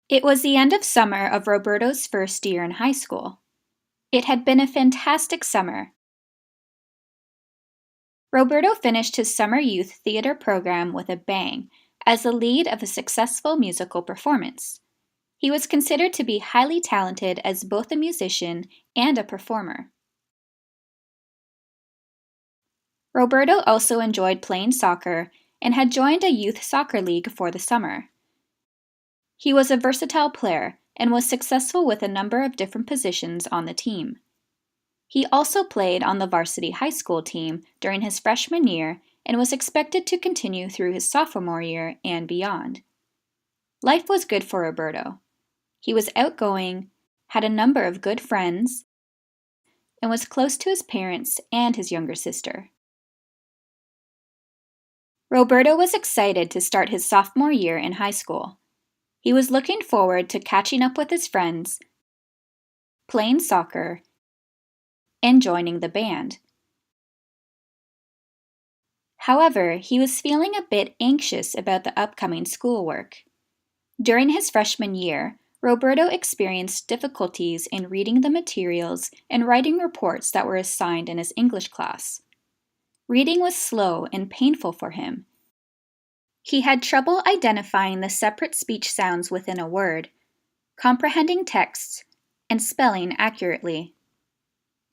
It was the end of summer of Roberto's first year in high school. It had been a fantastic summer. Roberto finished his summer youth theater program with a bang as the lead of a successful musical performance. He was considered to be highly talented as both a musician and a performer. Roberto also enjoyed playing soccer and had joined a youth soccer league for the summer. He was a versatile player and was successful with a number of different positions on the team. He also played on the varsity high school team during his freshman year and was expected to continue through his sophomore year and beyond. Life was good for Roberto. He was outgoing, had a number of good friends, and was close to his parents and his younger sister. Roberto was excited to start his sophomore year in high school. He was looking forward to catching up with his friends, playing soccer, and joining the band. However, he was feeling a bit anxious about the upcoming schoolwork. During his freshman year, Roberto experienced difficulties in reading the materials and writing reports that were assigned in his English class. Reading was slow and painful for him. He had trouble identifying the separate speech sounds within a word, comprehending texts, and spelling accurately.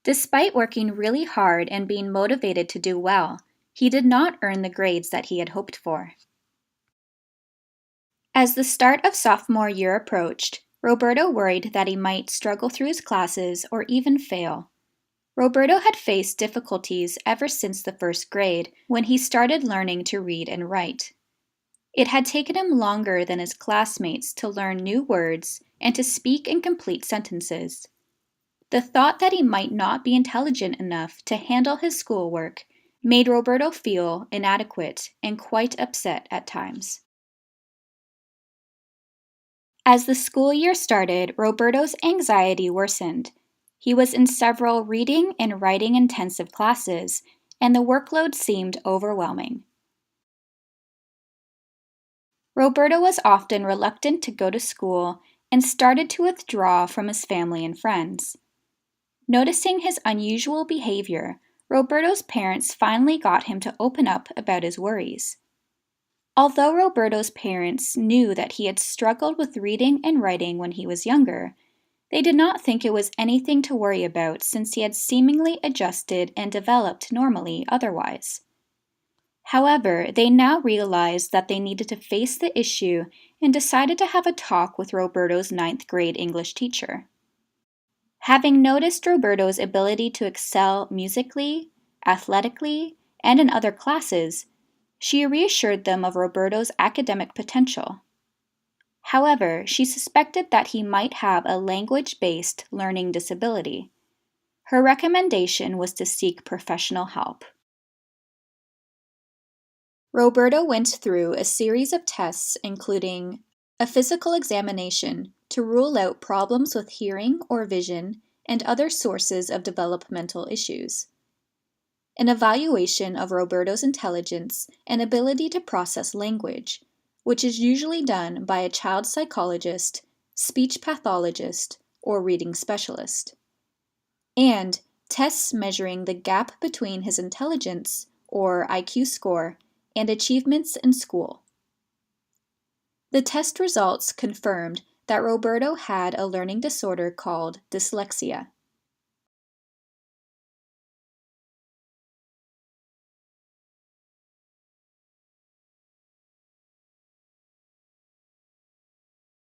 Despite working really hard and being motivated to do well, he did not earn the grades that he had hoped for. As the start of sophomore year approached, Roberto worried that he might struggle through his classes or even fail. Roberto had faced difficulties ever since the first grade, when he started learning to read and write. It had taken him longer than his classmates to learn new words and to speak and complete sentences. The thought that he might not be intelligent enough to handle his schoolwork made Roberto feel inadequate and quite upset at times. As the school year started, Roberto's anxiety worsened. He was in several reading and writing intensive classes, and the workload seemed overwhelming. Roberto was often reluctant to go to school and started to withdraw from his family and friends. Noticing his unusual behavior, Roberto's parents finally got him to open up about his worries. Although Roberto's parents knew that he had struggled with reading and writing when he was younger, they did not think it was anything to worry about since he had seemingly adjusted and developed normally otherwise. However, they now realized that they needed to face the issue and decided to have a talk with Roberto's ninth grade English teacher. Having noticed Roberto's ability to excel musically, athletically, and in other classes, she reassured them of Roberto's academic potential. However, she suspected that he might have a language-based learning disability. Her recommendation was to seek professional help. Roberto went through a series of tests including a physical examination to rule out problems with hearing or vision and other sources of developmental issues, an evaluation of Roberto's intelligence and ability to process language, which is usually done by a child psychologist, speech pathologist, or reading specialist, and tests measuring the gap between his intelligence, or IQ score, and achievements in school. The test results confirmed that Roberto had a learning disorder called dyslexia.